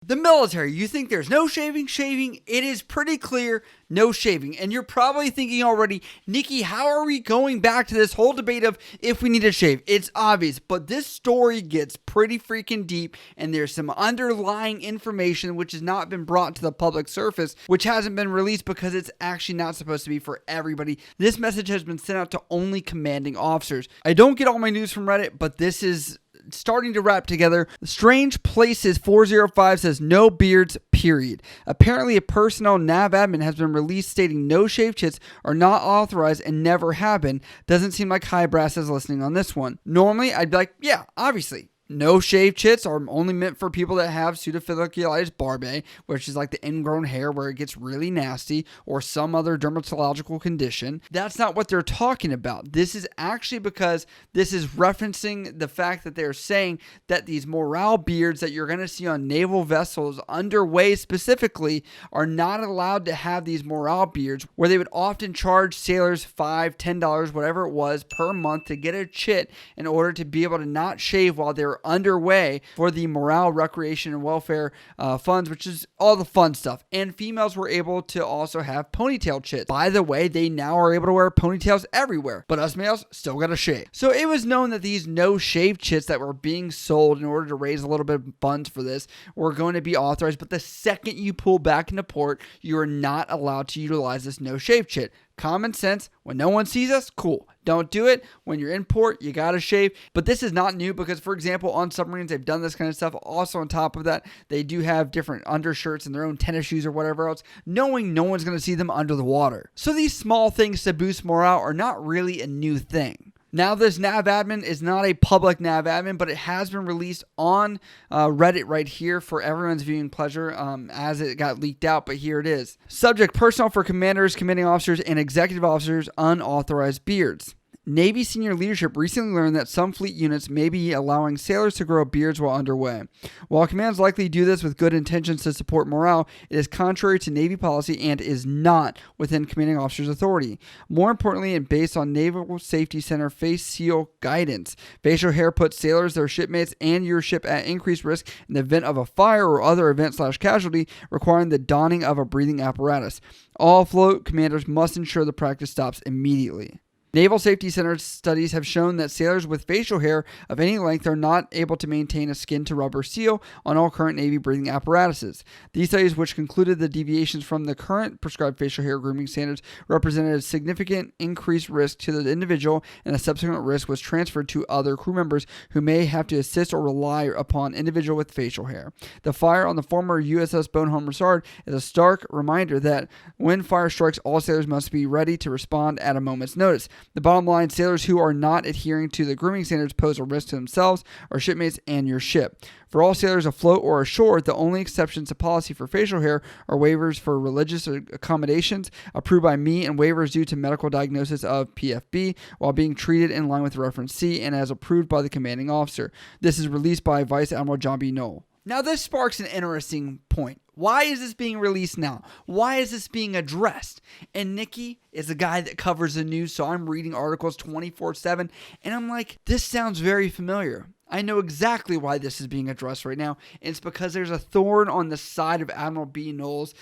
The military, you think there's no shaving? It is pretty clear, no shaving. And you're probably thinking already, Nicky, how are we going back to this whole debate of if we need to shave? It's obvious, but this story gets pretty freaking deep, and there's some underlying information which has not been brought to the public surface, which hasn't been released because it's actually not supposed to be for everybody. This message has been sent out to only commanding officers. I don't get all my news from Reddit, but this is starting to wrap together. Strange Places 405 says no beards, period. Apparently a personnel nav admin has been released stating no shave chits are not authorized and never have been. Doesn't seem like High Brass is listening on this one. Normally I'd be like, yeah, obviously. No shave chits are only meant for people that have pseudofolliculitis barbae, which is like the ingrown hair where it gets really nasty, or some other dermatological condition. That's not what they're talking about. This is actually because this is referencing the fact that they're saying that these morale beards that you're going to see on naval vessels underway specifically are not allowed to have these morale beards, where they would often charge sailors $5, $10, whatever it was, per month to get a chit in order to be able to not shave while they're underway for the morale, recreation, and welfare funds, which is all the fun stuff. And females were able to also have ponytail chits. By the way, they now are able to wear ponytails everywhere, but us males still gotta shave. So it was known that these no shave chits that were being sold in order to raise a little bit of funds for this were going to be authorized, but the second you pull back into port, you are not allowed to utilize this no shave chit. Common sense, when no one sees us, cool. Don't do it. When you're in port, you gotta shave. But this is not new because, for example, on submarines, they've done this kind of stuff. Also, on top of that, they do have different undershirts and their own tennis shoes or whatever else, knowing no one's gonna see them under the water. So these small things to boost morale are not really a new thing. Now, this nav admin is not a public nav admin, but it has been released on Reddit right here for everyone's viewing pleasure as it got leaked out, but here it is. Subject: personnel for commanders, commanding officers, and executive officers, unauthorized beards. Navy senior leadership recently learned that some fleet units may be allowing sailors to grow beards while underway. While commands likely do this with good intentions to support morale, it is contrary to Navy policy and is not within commanding officer's authority. More importantly, and based on Naval Safety Center Face Seal guidance, facial hair puts sailors, their shipmates, and your ship at increased risk in the event of a fire or other event/casualty requiring the donning of a breathing apparatus. All float commanders must ensure the practice stops immediately. Naval Safety Center studies have shown that sailors with facial hair of any length are not able to maintain a skin-to-rubber seal on all current Navy breathing apparatuses. These studies, which concluded the deviations from the current prescribed facial hair grooming standards, represented a significant increased risk to the individual, and a subsequent risk was transferred to other crew members who may have to assist or rely upon individual with facial hair. The fire on the former USS Bonhomme Richard is a stark reminder that when fire strikes, all sailors must be ready to respond at a moment's notice. The bottom line, sailors who are not adhering to the grooming standards pose a risk to themselves, or shipmates, and your ship. For all sailors afloat or ashore, the only exceptions to policy for facial hair are waivers for religious accommodations approved by me and waivers due to medical diagnosis of PFB while being treated in line with reference C and as approved by the commanding officer. This is released by Vice Admiral John B. Knoll. Now, this sparks an interesting point. Why is this being released now? Why is this being addressed? And Nicky is a guy that covers the news, so I'm reading articles 24/7, and I'm like, this sounds very familiar. I know exactly why this is being addressed right now. It's because there's a thorn on the side of Admiral B. Knoll's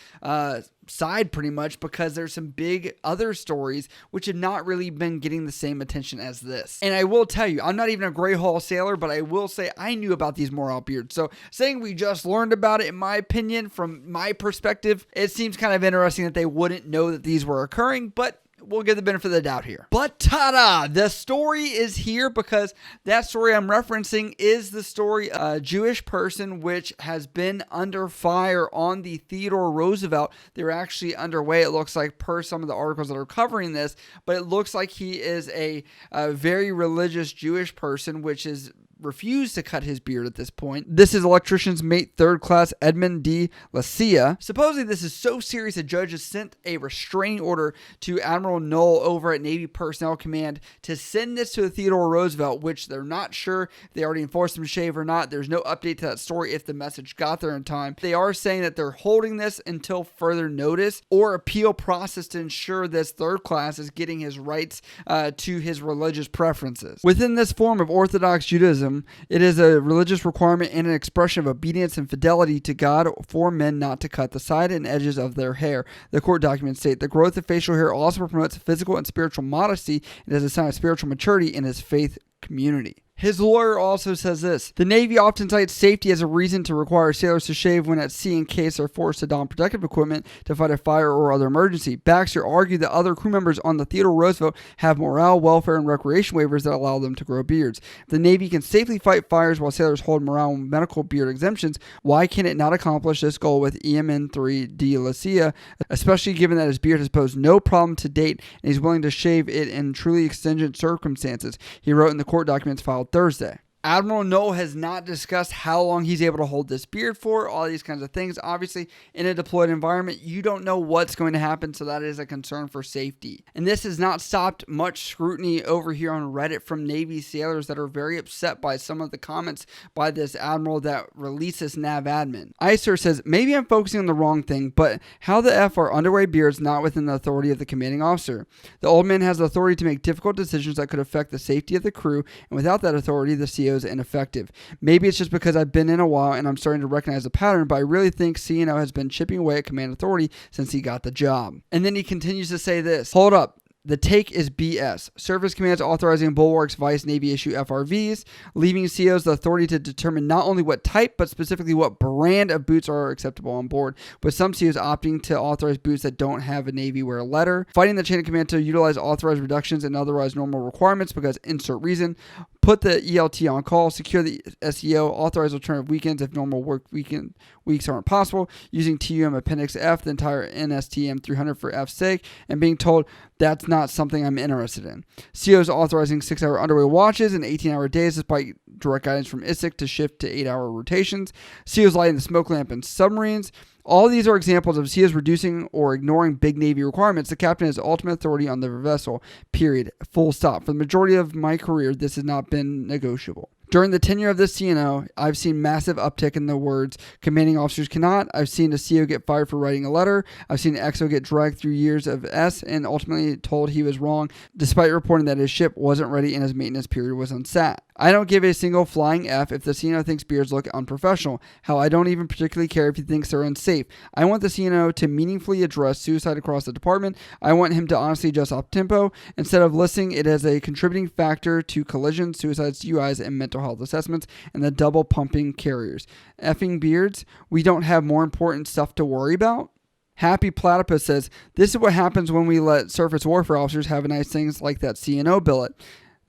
side, pretty much, because there's some big other stories which have not really been getting the same attention as this. And I will tell you, I'm not even a Gray Hull sailor, but I will say I knew about these morale beards. So saying we just learned about it, in my opinion, from my perspective, it seems kind of interesting that they wouldn't know that these were occurring, but we'll give the benefit of the doubt here. But ta-da! The story is here because that story I'm referencing is the story of a Jewish person which has been under fire on the Theodore Roosevelt. They're actually underway, it looks like, per some of the articles that are covering this, but it looks like he is a very religious Jewish person which is refused to cut his beard at this point. This is electrician's mate 3rd class Edmund D. Lacia. Supposedly this is so serious a judge has sent a restraining order to Admiral Knoll over at Navy Personnel Command to send this to the Theodore Roosevelt, which they're not sure if they already enforced him to shave or not. There's no update to that story if the message got there in time. They are saying that they're holding this until further notice or appeal process to ensure this 3rd class is getting his rights to his religious preferences. Within this form of Orthodox Judaism, patriotism. It is a religious requirement and an expression of obedience and fidelity to God for men not to cut the side and edges of their hair. The court documents state the growth of facial hair also promotes physical and spiritual modesty and is a sign of spiritual maturity in his faith community. His lawyer also says this: the Navy often cites safety as a reason to require sailors to shave when at sea in case they're forced to don protective equipment to fight a fire or other emergency. Baxter argued that other crew members on the Theodore Roosevelt have morale, welfare, and recreation waivers that allow them to grow beards. If the Navy can safely fight fires while sailors hold morale and medical beard exemptions, why can it not accomplish this goal with EMN3 de Lucia, especially given that his beard has posed no problem to date and he's willing to shave it in truly exigent circumstances, he wrote in the court documents filed Thursday. Admiral No has not discussed how long he's able to hold this beard for, all these kinds of things. Obviously, in a deployed environment, you don't know what's going to happen, so that is a concern for safety. And this has not stopped much scrutiny over here on Reddit from Navy sailors that are very upset by some of the comments by this Admiral that released this nav admin. Icer says, maybe I'm focusing on the wrong thing, but how the F are underway beards not within the authority of the commanding officer? The old man has the authority to make difficult decisions that could affect the safety of the crew, and without that authority, the CO is ineffective. Maybe it's just because I've been in a while and I'm starting to recognize a pattern, but I really think CNO has been chipping away at command authority since he got the job. And then he continues to say this: hold up. The take is BS. Service commands authorizing Bulwark's Vice Navy issue FRVs, leaving COs the authority to determine not only what type, but specifically what brand of boots are acceptable on board, with some COs opting to authorize boots that don't have a Navy wear letter, fighting the chain of command to utilize authorized reductions and otherwise normal requirements because insert reason, put the ELT on call, secure the SEO, authorize alternative weekends if normal work weeks aren't possible, using TUM Appendix F, the entire NSTM 300 for F's sake, and being told that's not something I'm interested in. COs authorizing 6-hour underway watches and 18-hour days despite direct guidance from ISIC to shift to 8-hour rotations. COs lighting the smoke lamp in submarines. All these are examples of COs reducing or ignoring big Navy requirements. The captain has ultimate authority on the vessel, period, full stop. For the majority of my career, this has not been negotiable. During the tenure of this CNO, I've seen massive uptick in the words commanding officers cannot. I've seen a CO get fired for writing a letter. I've seen an XO get dragged through years of S and ultimately told he was wrong, despite reporting that his ship wasn't ready and his maintenance period was unsat. I don't give a single flying F if the CNO thinks beards look unprofessional. Hell, I don't even particularly care if he thinks they're unsafe. I want the CNO to meaningfully address suicide across the department. I want him to honestly adjust op-tempo instead of listing it as a contributing factor to collisions, suicides, UIs, and mental health assessments and the double pumping carriers. Effing beards, we don't have more important stuff to worry about? Happy Platypus says, this is what happens when we let surface warfare officers have nice things like that CNO billet.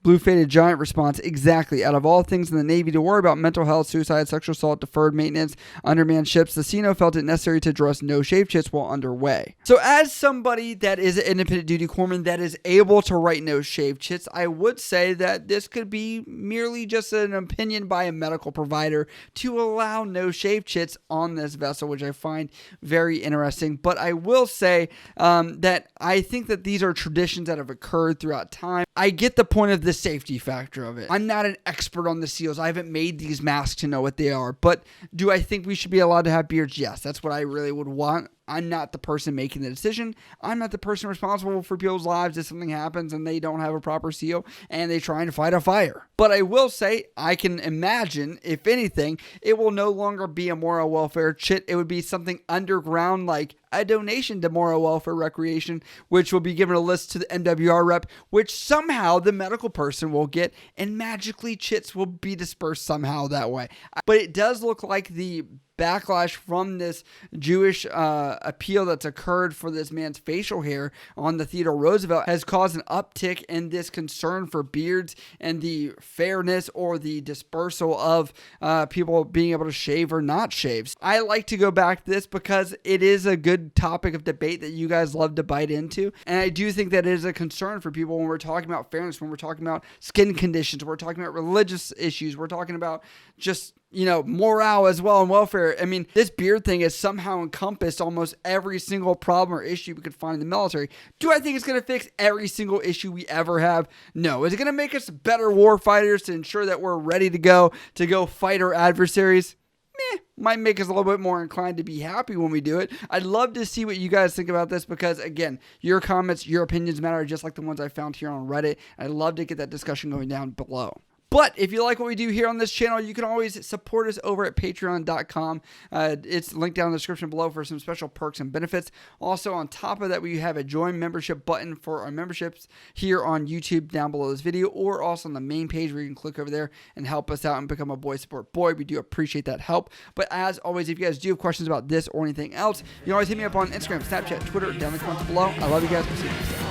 Blue Faded Giant response, exactly. Out of all things in the Navy to worry about mental health, suicide, sexual assault, deferred maintenance, undermanned ships, the CNO felt it necessary to address no-shave chits while underway. So as somebody that is an independent duty corpsman that is able to write no-shave chits, I would say that this could be merely just an opinion by a medical provider to allow no-shave chits on this vessel, which I find very interesting. But I will say that I think that these are traditions that have occurred throughout time. I get the point of the safety factor of it. I'm not an expert on the SEALs. I haven't made these masks to know what they are. But do I think we should be allowed to have beards? Yes, that's what I really would want. I'm not the person making the decision. I'm not the person responsible for people's lives if something happens and they don't have a proper seal and they're trying to fight a fire. But I will say, I can imagine, if anything, it will no longer be a moral welfare chit. It would be something underground like a donation to moral welfare recreation, which will be given a list to the MWR rep, which somehow the medical person will get, and magically chits will be dispersed somehow that way. But it does look like the backlash from this Jewish appeal that's occurred for this man's facial hair on the Theodore Roosevelt has caused an uptick in this concern for beards and the fairness or the dispersal of people being able to shave or not shave. I like to go back to this because it is a good topic of debate that you guys love to bite into, and I do think that it is a concern for people when we're talking about fairness, when we're talking about skin conditions, we're talking about religious issues, we're talking about just morale as well and welfare. I mean, this beard thing has somehow encompassed almost every single problem or issue we could find in the military. Do I think it's going to fix every single issue we ever have? No. Is it going to make us better war fighters to ensure that we're ready to go fight our adversaries? Might make us a little bit more inclined to be happy when we do it. I'd love to see what you guys think about this because, again, your comments, your opinions matter just like the ones I found here on Reddit. I'd love to get that discussion going down below. But if you like what we do here on this channel, you can always support us over at patreon.com. It's linked down in the description below for some special perks and benefits. Also, on top of that, we have a join membership button for our memberships here on YouTube down below this video, or also on the main page where you can click over there and help us out and become a boy support boy. We do appreciate that help. But as always, if you guys do have questions about this or anything else, you can always hit me up on Instagram, Snapchat, Twitter, down in the comments below. I love you guys. We'll see you next time.